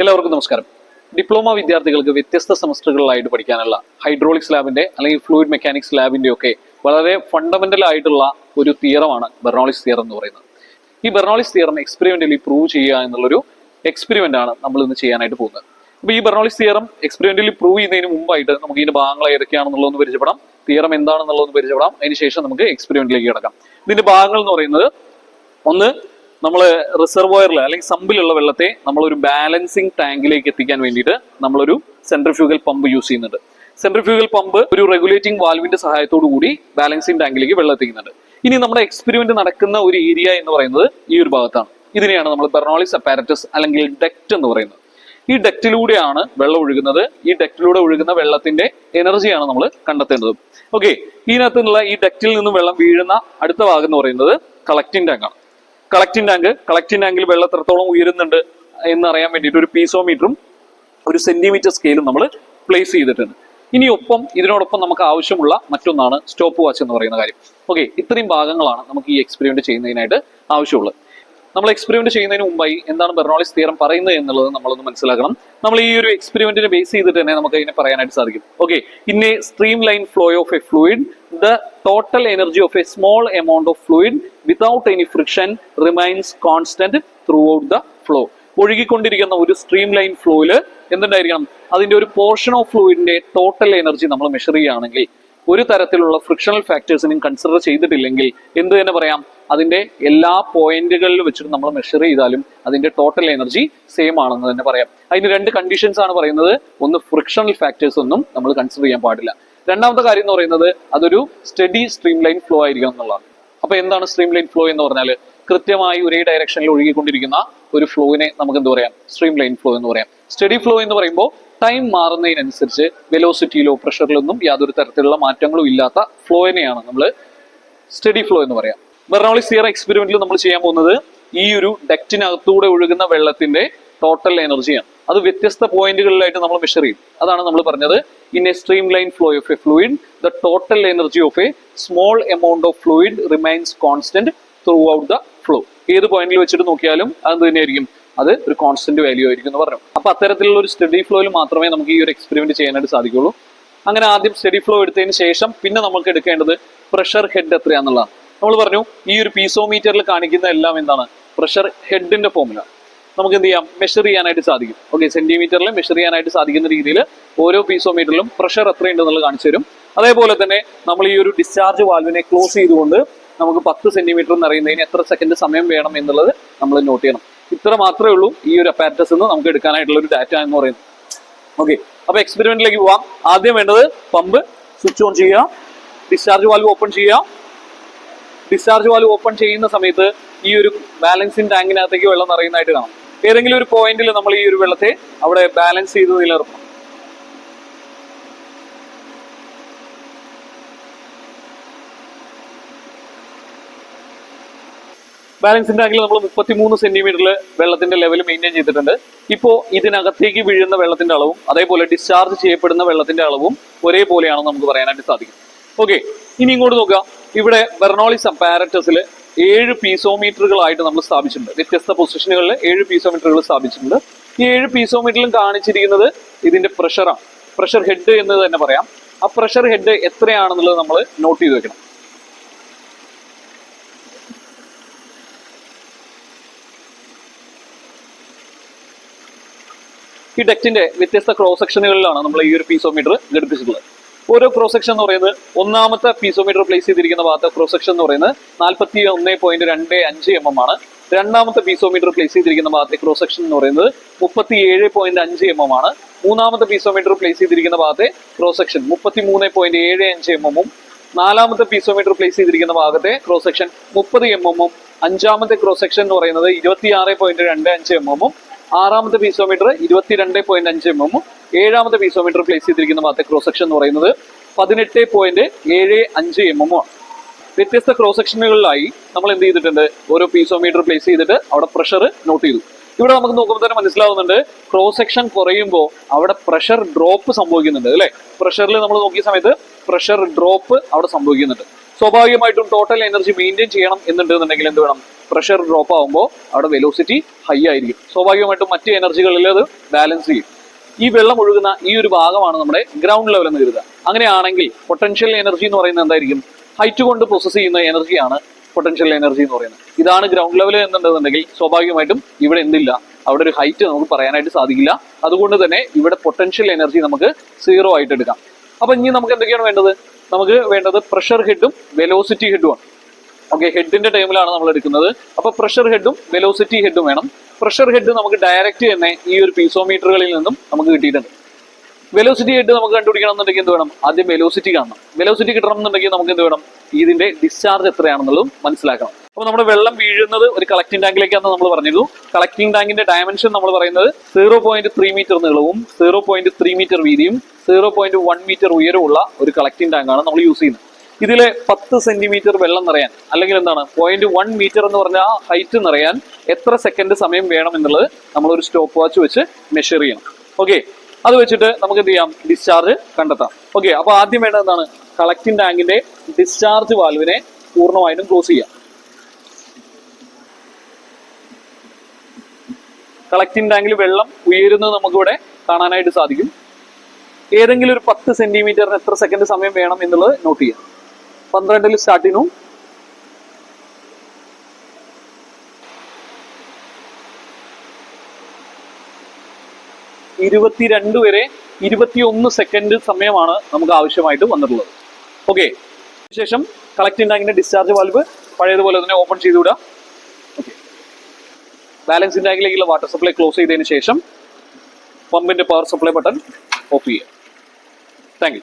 എല്ലാവർക്കും നമസ്കാരം. ഡിപ്ലോമ വിദ്യാർത്ഥികൾക്ക് വ്യത്യസ്ത സെമസ്റ്ററുകളിലായിട്ട് പഠിക്കാനുള്ള ഹൈഡ്രോളിക്സ് ലാബിന്റെ അല്ലെങ്കിൽ ഫ്ലൂയിഡ് മെക്കാനിക്സ് ലാബിന്റെ ഒക്കെ വളരെ ഫണ്ടമെന്റൽ ആയിട്ടുള്ള ഒരു തിയറമാണ് ബെർണോളിസ് തിയറം എന്ന് പറയുന്നത്. ഈ ബെർണോളിസ് തിയറം എക്സ്പെരിമെന്റലി പ്രൂവ് ചെയ്യുക എന്നുള്ളൊരു എക്സ്പെരിമെന്റ് ആണ് നമ്മൾ ഇന്ന് ചെയ്യാനായിട്ട് പോകുന്നത്. അപ്പൊ ഈ ബെർണോളിസ് തിയറം എക്സ്പെരിമെന്റലി പ്രൂവ് ചെയ്യുന്നതിന് മുമ്പായിട്ട് നമുക്ക് ഇതിന്റെ ഭാഗങ്ങൾ ഏതൊക്കെയാണെന്നുള്ളതൊന്ന് പരിചയപ്പെടാം, തിയറം എന്താണെന്നുള്ളതൊന്ന് പരിചയപ്പെടാം. അതിനുശേഷം നമുക്ക് എക്സ്പെരിമെന്റിലേക്ക് കിടക്കാം. ഇതിന്റെ ഭാഗങ്ങൾ എന്ന് പറയുന്നത്, ഒന്ന്, നമ്മൾ റിസർവോയറിൽ അല്ലെങ്കിൽ സമ്പിലുള്ള വെള്ളത്തെ നമ്മളൊരു ബാലൻസിങ് ടാങ്കിലേക്ക് എത്തിക്കാൻ വേണ്ടിയിട്ട് നമ്മളൊരു സെൻട്രിഫ്യൂഗൽ പമ്പ് യൂസ് ചെയ്യുന്നുണ്ട്. സെൻട്രിഫ്യൂഗൽ പമ്പ് ഒരു റെഗുലേറ്റിംഗ് വാൽവിന്റെ സഹായത്തോടു കൂടി ബാലൻസിങ് ടാങ്കിലേക്ക് വെള്ളം എത്തിക്കുന്നുണ്ട്. ഇനി നമ്മുടെ എക്സ്പെരിമെന്റ് നടക്കുന്ന ഒരു ഏരിയ എന്ന് പറയുന്നത് ഈ ഒരു ഭാഗത്താണ്. ഇതിനെയാണ് നമ്മൾ ബെർണോളിസ് അപ്പാരറ്റസ് അല്ലെങ്കിൽ ഡക്റ്റ് എന്ന് പറയുന്നത്. ഈ ഡക്റ്റിലൂടെയാണ് വെള്ളം ഒഴുകുന്നത്. ഈ ഡക്റ്റിലൂടെ ഒഴുകുന്ന വെള്ളത്തിന്റെ എനർജിയാണ് നമ്മൾ കണ്ടെത്തേണ്ടത്. ഓക്കെ, ഇതിനകത്തുള്ള ഈ ഡക്റ്റിൽ നിന്നും വെള്ളം വീഴുന്ന അടുത്ത ഭാഗം എന്ന് പറയുന്നത് കളക്ടിംഗ് ടാങ്ക് ആണ്. കളക്ടിംഗ് ടാങ്കിൽ വെള്ളം എത്രത്തോളം ഉയരുന്നുണ്ട് എന്നറിയാൻ വേണ്ടിയിട്ട് ഒരു പീസോമീറ്ററും ഒരു സെന്റിമീറ്റർ സ്കെയിലും നമ്മൾ പ്ലേസ് ചെയ്തിട്ടുണ്ട്. ഇതിനോടൊപ്പം നമുക്ക് ആവശ്യമുള്ള മറ്റൊന്നാണ് സ്റ്റോപ്പ് വാച്ച് എന്ന് പറയുന്ന കാര്യം. ഓക്കെ, ഇത്രയും ഭാഗങ്ങളാണ് നമുക്ക് ഈ എക്സ്പെരിമെന്റ് ചെയ്യുന്നതിനായിട്ട് ആവശ്യമുള്ളത്. നമ്മൾ എക്സ്പെരിമെന്റ് ചെയ്യുന്നതിന് മുമ്പായി എന്താണ് ബെർണോളിസ് തിയറം പറയുന്നത് എന്നുള്ളത് നമ്മളൊന്ന് മനസ്സിലാക്കണം. നമ്മൾ ഈ ഒരു എക്സ്പെരിമെന്റിനെ ബേസ് ചെയ്തിട്ട് തന്നെ നമുക്ക് അതിനെ പറയാനായിട്ട് സാധിക്കും. Okay, in A stream line flow of A fluid, the total energy of a small amount of fluid without any friction remains constant throughout the flow. ഒഴുകിക്കൊണ്ടിരിക്കുന്ന ഒരു സ്ട്രീം ലൈൻ ഫ്ലോയില് എന്തുണ്ടായിരിക്കണം? അതിന്റെ ഒരു പോർഷൻ ഓഫ് ഫ്ലൂയിഡിന്റെ ടോട്ടൽ എനർജി നമ്മൾ measure ചെയ്യുകയാണെങ്കിൽ ഒരു തരത്തിലുള്ള frictional ഫാക്ടേഴ്സിനും consider ചെയ്തിട്ടില്ലെങ്കിൽ എന്ത് തന്നെ പറയാം, അതിന്റെ എല്ലാ പോയിന്റുകളിൽ വെച്ചിട്ട് നമ്മൾ മെഷർ ചെയ്താലും അതിന്റെ ടോട്ടൽ എനർജി സെയിം ആണെന്ന് തന്നെ പറയാം. അതിന് രണ്ട് കണ്ടീഷൻസ് ആണ് പറയുന്നത്. ഒന്ന്, ഫ്രിക്ഷണൽ ഫാക്ടേഴ്സ് ഒന്നും നമ്മൾ കൺസിഡർ ചെയ്യാൻ പാടില്ല. രണ്ടാമത്തെ കാര്യം എന്ന് പറയുന്നത് അതൊരു സ്റ്റഡി സ്ട്രീം ലൈൻ ഫ്ലോ ആയിരിക്കണം എന്നുള്ളതാണ്. അപ്പൊ എന്താണ് സ്ട്രീം ലൈൻ ഫ്ലോ എന്ന് പറഞ്ഞാൽ? കൃത്യമായി ഒരേ ഡയറക്ഷനിൽ ഒഴുകിക്കൊണ്ടിരിക്കുന്ന ഒരു ഫ്ലോയിനെ നമുക്ക് എന്ത് പറയാം? സ്ട്രീം ലൈൻ ഫ്ലോ എന്ന് പറയാം. സ്റ്റഡി ഫ്ലോ എന്ന് പറയുമ്പോൾ ടൈം മാറുന്നതിനനുസരിച്ച് വെലോസിറ്റിയിലോ പ്രഷറിലൊന്നും യാതൊരു തരത്തിലുള്ള മാറ്റങ്ങളും ഇല്ലാത്ത ഫ്ലോയിനെയാണ് നമ്മൾ സ്റ്റഡി ഫ്ലോ എന്ന് പറയാം. ബെർണോളിസ് തിയറം എക്സ്പെരിമെന്റിൽ നമ്മൾ ചെയ്യാൻ പോകുന്നത് ഈ ഒരു ഡക്റ്റിനകത്തൂടെ ഒഴുകുന്ന വെള്ളത്തിന്റെ ടോട്ടൽ എനർജിയാണ്. അത് വ്യത്യസ്ത പോയിന്റുകളിലായിട്ട് നമ്മൾ മെഷർ ചെയ്യും. അതാണ് നമ്മൾ പറഞ്ഞത്, in A stream line flow of A fluid the total energy of A small amount of fluid remains constant through out the flow. ഏത് പോയിന്റിൽ വെച്ചിട്ട് നോക്കിയാലും അത് തന്നെയായിരിക്കും, അത് ഒരു കോൺസ്റ്റന്റ് വാല്യൂ ആയിരിക്കും എന്ന് പറഞ്ഞു. അപ്പൊ അത്തരത്തിലുള്ള ഒരു സ്റ്റഡി ഫ്ലോയിൽ മാത്രമേ നമുക്ക് ഈ ഒരു എക്സ്പെരിമെന്റ് ചെയ്യാനായിട്ട് സാധിക്കുള്ളൂ. അങ്ങനെ ആദ്യം സ്റ്റഡി ഫ്ലോ എടുത്തതിന് ശേഷം പിന്നെ നമുക്ക് എടുക്കേണ്ടത് പ്രഷർ ഹെഡ് എത്രയാന്നുള്ളതാണ്. നമ്മൾ പറഞ്ഞു ഈ ഒരു പീസോമീറ്ററിൽ കാണിക്കുന്ന എല്ലാം എന്താണ്? പ്രഷർ ഹെഡിന്റെ ഫോമുല നമുക്ക് എന്ത് ചെയ്യാം? മെഷർ ചെയ്യാനായിട്ട് സാധിക്കും. ഓക്കെ, സെന്റിമീറ്ററിൽ മെഷർ ചെയ്യാനായിട്ട് സാധിക്കുന്ന രീതിയിൽ ഓരോ പീസോമീറ്ററിലും പ്രഷർ എത്രയുണ്ടെന്നുള്ളത് കാണിച്ചു തരും. അതേപോലെ തന്നെ നമ്മൾ ഈ ഒരു ഡിസ്ചാർജ് വാൽവിനെ ക്ലോസ് ചെയ്തുകൊണ്ട് നമുക്ക് 10 സെന്റിമീറ്റർ എന്നറിയുന്നതിന് എത്ര സെക്കൻഡ് സമയം വേണം എന്നുള്ളത് നമ്മൾ നോട്ട് ചെയ്യണം. ഇത്ര മാത്രമേ ഉള്ളൂ ഈ ഒരു അപ്പാരറ്റസ് നിന്ന് നമുക്ക് എടുക്കാനായിട്ടുള്ള ഒരു ഡാറ്റ എന്ന് പറയുന്നത്. ഓക്കെ, അപ്പൊ എക്സ്പെരിമെന്റിലേക്ക് പോവാം. ആദ്യം വേണ്ടത് പമ്പ് സ്വിച്ച് ഓൺ ചെയ്യുക, ഡിസ്ചാർജ് വാൽവ് ഓപ്പൺ ചെയ്യുക. ഡിസ്ചാർജ് വാൽവ് ഓപ്പൺ ചെയ്യുന്ന സമയത്ത് ഈ ഒരു ബാലൻസിങ് ടാങ്കിനകത്തേക്ക് വെള്ളം നിറയുന്നതായിട്ട് കാണാം. ഏതെങ്കിലും ഒരു പോയിന്റിൽ നമ്മൾ ഈ ഒരു വെള്ളത്തെ അവിടെ ബാലൻസ് ചെയ്ത് നിലനിർത്തും. ബാലൻസിംഗ് ടാങ്കിൽ നമ്മൾ 33 സെന്റിമീറ്ററിൽ വെള്ളത്തിന്റെ ലെവൽ മെയിൻറ്റെയിൻ ചെയ്തിട്ടുണ്ട്. ഇപ്പോൾ ഇതിനകത്തേക്ക് വീഴുന്ന വെള്ളത്തിന്റെ അളവും അതേപോലെ ഡിസ്ചാർജ് ചെയ്യപ്പെടുന്ന വെള്ളത്തിന്റെ അളവും ഒരേപോലെയാണെന്ന് നമുക്ക് പറയാനായിട്ട് സാധിക്കും. ഓക്കെ, ഇനി ഇങ്ങോട്ട് നോക്കാം. ഇവിടെ ബെർണോളിസ് അപ്പാരറ്റസിൽ 7 പീസോമീറ്ററുകളായിട്ട് നമ്മൾ സ്ഥാപിച്ചിട്ടുണ്ട്. വ്യത്യസ്ത പൊസിഷനുകളിൽ 7 പീസോമീറ്ററുകൾ സ്ഥാപിച്ചിട്ടുണ്ട്. ഈ 7 പീസോമീറ്ററിലും കാണിച്ചിരിക്കുന്നത് ഇതിന്റെ പ്രഷറാണ്. പ്രഷർ ഹെഡ് എന്ന് തന്നെ പറയാം. ആ പ്രഷർ ഹെഡ് എത്രയാണെന്നുള്ളത് നമ്മൾ നോട്ട് ചെയ്ത് വെക്കണം. ഈ ഡക്റ്റിന്റെ വ്യത്യസ്ത ക്രോസ് സെക്ഷനുകളിലാണ് നമ്മൾ ഈ ഒരു പീസോമീറ്റർ ഘടിപ്പിച്ചിട്ടുള്ളത്. ഓരോ ക്രോസ് സെക്ഷൻ എന്ന് പറയുന്നത്, ഒന്നാമത്തെ പീസോമീറ്റർ പ്ലേസ് ചെയ്തിരിക്കുന്ന ഭാഗത്തെ ക്രോസ് സെക്ഷൻ എന്ന് പറയുന്നത് 41.25 mm ആണ്. രണ്ടാമത്തെ പീസോമീറ്റർ പ്ലേസ് ചെയ്തിരിക്കുന്ന ഭാഗത്തെ ക്രോസ് സെക്ഷൻ എന്ന് പറയുന്നത് 37.5 mm ആണ്. മൂന്നാമത്തെ പീസോമീറ്റർ പ്ലേസ് ചെയ്തിരിക്കുന്ന ഭാഗത്തെ ക്രോസ് സെക്ഷൻ 33.75 mm ഉം. നാലാമത്തെ പീസോമീറ്റർ പ്ലേസ് ചെയ്തിരിക്കുന്ന ഭാഗത്തെ ക്രോസ് സെക്ഷൻ 30 mm ഉം. അഞ്ചാമത്തെ ക്രോസ് സെക്ഷൻ എന്ന് പറയുന്നത് 26.25 mm ഉം. ആറാമത്തെ പീസോമീറ്റർ 22.5 mm ഉം. ഏഴാമത്തെ പീസോമീറ്റർ പ്ലേസ് ചെയ്തിരിക്കുന്ന ഭാഗത്തെ ക്രോസ് സെക്ഷൻ എന്ന് പറയുന്നത് 18.75 mm ആണ്. വ്യത്യസ്ത ക്രോസ് സെക്ഷനുകളിലായി നമ്മൾ എന്ത് ചെയ്തിട്ടുണ്ട്? ഓരോ പീസോമീറ്റർ പ്ലേസ് ചെയ്തിട്ട് അവിടെ പ്രഷർ നോട്ട് ചെയ്തു. ഇവിടെ നമുക്ക് നോക്കുമ്പോൾ തന്നെ മനസ്സിലാവുന്നുണ്ട്, ക്രോസ് സെക്ഷൻ കുറയുമ്പോൾ അവിടെ പ്രഷർ ഡ്രോപ്പ് സംഭവിക്കുന്നുണ്ട് അല്ലെ. പ്രഷറിൽ നമ്മൾ നോക്കിയ സമയത്ത് പ്രഷർ ഡ്രോപ്പ് അവിടെ സംഭവിക്കുന്നുണ്ട്. സ്വാഭാവികമായിട്ടും ടോട്ടൽ എനർജി മെയിൻറ്റെയിൻ ചെയ്യണം എന്നുണ്ടെന്നുണ്ടെങ്കിൽ എന്ത് വേണം? പ്രഷർ ഡ്രോപ്പ് ആകുമ്പോൾ അവിടെ വെലോസിറ്റി ഹൈ ആയിരിക്കും. സ്വാഭാവികമായിട്ടും മറ്റ് എനർജികളിൽ അത് ബാലൻസ് ചെയ്യും. ഈ വെള്ളം ഒഴുകുന്ന ഈ ഒരു ഭാഗമാണ് നമ്മുടെ ഗ്രൗണ്ട് ലെവൽ എന്ന് കരുതുക. അങ്ങനെയാണെങ്കിൽ പൊട്ടൻഷ്യൽ എനർജി എന്ന് പറയുന്നത് എന്തായിരിക്കും? ഹൈറ്റ് കൊണ്ട് പ്രോസസ് ചെയ്യുന്ന എനർജിയാണ് പൊട്ടൻഷ്യൽ എനർജി എന്ന് പറയുന്നത്. ഇതാണ് ഗ്രൗണ്ട് ലെവൽ എന്നുണ്ടെന്നുണ്ടെങ്കിൽ സ്വാഭാവികമായിട്ടും ഇവിടെ എന്തില്ല, അവിടെ ഒരു ഹൈറ്റ് നമുക്ക് പറയാനായിട്ട് സാധിക്കില്ല. അതുകൊണ്ട് തന്നെ ഇവിടെ പൊട്ടൻഷ്യൽ എനർജി നമുക്ക് 0 ആയിട്ട് എടുക്കാം. അപ്പൊ ഇനി നമുക്ക് എന്തൊക്കെയാണ് വേണ്ടത്? നമുക്ക് വേണ്ടത് പ്രഷർ ഹെഡും വെലോസിറ്റി ഹെഡുമാണ്. ഓക്കെ, ഹെഡിന്റെ ടൈമിലാണ് നമ്മൾ എടുക്കുന്നത്. അപ്പൊ പ്രഷർ ഹെഡും വെലോസിറ്റി ഹെഡും വേണം. പ്രഷർ ഹെഡ് നമുക്ക് ഡയറക്റ്റ് തന്നെ ഈ ഒരു പീസോമീറ്ററുകളിൽ നിന്നും നമുക്ക് കിട്ടിയിട്ടുണ്ട്. വെലോസിറ്റി ഹെഡ് നമുക്ക് കണ്ടുപിടിക്കണം എന്നുണ്ടെങ്കിൽ എന്ത് വേണം? ആദ്യം വെലോസിറ്റി കാണണം. വെലോസിറ്റി കിട്ടണം എന്നുണ്ടെങ്കിൽ നമുക്ക് എന്ത് വേണം? ഇതിന്റെ ഡിസ്ചാർജ് എത്രയാണെന്നുള്ളതും മനസ്സിലാക്കണം. അപ്പൊ നമ്മുടെ വെള്ളം വീഴുന്നത് ഒരു കളക്ടിംഗ് ടാങ്കിലേക്കാണെന്ന് നമ്മൾ പറഞ്ഞിരുന്നു. കളക്ടിംഗ് ടാങ്കിന്റെ ഡയമെൻഷൻ നമ്മൾ പറയുന്നത് 0.3 മീറ്റർ നീളവും 0.3 മീറ്റർ വീതിയും 0.1 മീറ്റർ ഉയരമുള്ള ഒരു കളക്ടിംഗ് ടാങ്കാണ് നമ്മൾ യൂസ് ചെയ്യുന്നത്. ഇതിലെ 10 സെന്റിമീറ്റർ വെള്ളം നിറയാൻ, അല്ലെങ്കിൽ എന്താണ് 0.1 മീറ്റർ എന്ന് പറഞ്ഞ ആ ഹൈറ്റ് നിറയാൻ എത്ര സെക്കൻഡ് സമയം വേണം എന്നുള്ളത് നമ്മളൊരു സ്റ്റോപ്പ് വാച്ച് വെച്ച് മെഷർ ചെയ്യണം. ഓക്കെ, അത് വെച്ചിട്ട് നമുക്ക് എന്ത് ചെയ്യാം? ഡിസ്ചാർജ് കണ്ടെത്താം. ഓക്കെ, അപ്പൊ ആദ്യം വേണ്ടത് എന്താണ്? കളക്ടിംഗ് ടാങ്കിന്റെ ഡിസ്ചാർജ് വാൽവിനെ പൂർണ്ണമായിട്ടും ക്ലോസ് ചെയ്യാം. കളക്ടിംഗ് ടാങ്കിൽ വെള്ളം ഉയരുന്നത് നമുക്കിവിടെ കാണാനായിട്ട് സാധിക്കും. ഏതെങ്കിലും ഒരു 10 സെന്റിമീറ്ററിന് എത്ര സെക്കൻഡ് സമയം വേണം എന്നുള്ളത് നോട്ട് ചെയ്യാം. 12 സ്റ്റാർട്ട് ചെയ്യുന്നു. ഇരുപത്തിരണ്ട് വരെ 21 സെക്കൻഡ് സമയമാണ് നമുക്ക് ആവശ്യമായിട്ട് വന്നിട്ടുള്ളത്. ഓക്കെ, ശേഷം കളക്ടിംഗ് ടാങ്കിന്റെ ഡിസ്ചാർജ് വാൽവ് പഴയതുപോലെ തന്നെ ഓപ്പൺ ചെയ്ത് വിടുക. ഓക്കെ, ബാലൻസിംഗ് ടാങ്കിലേക്കുള്ള വാട്ടർ സപ്ലൈ ക്ലോസ് ചെയ്തതിന് ശേഷം പമ്പിന്റെ പവർ സപ്ലൈ ബട്ടൺ ഓഫ് ചെയ്യുക. Thank U.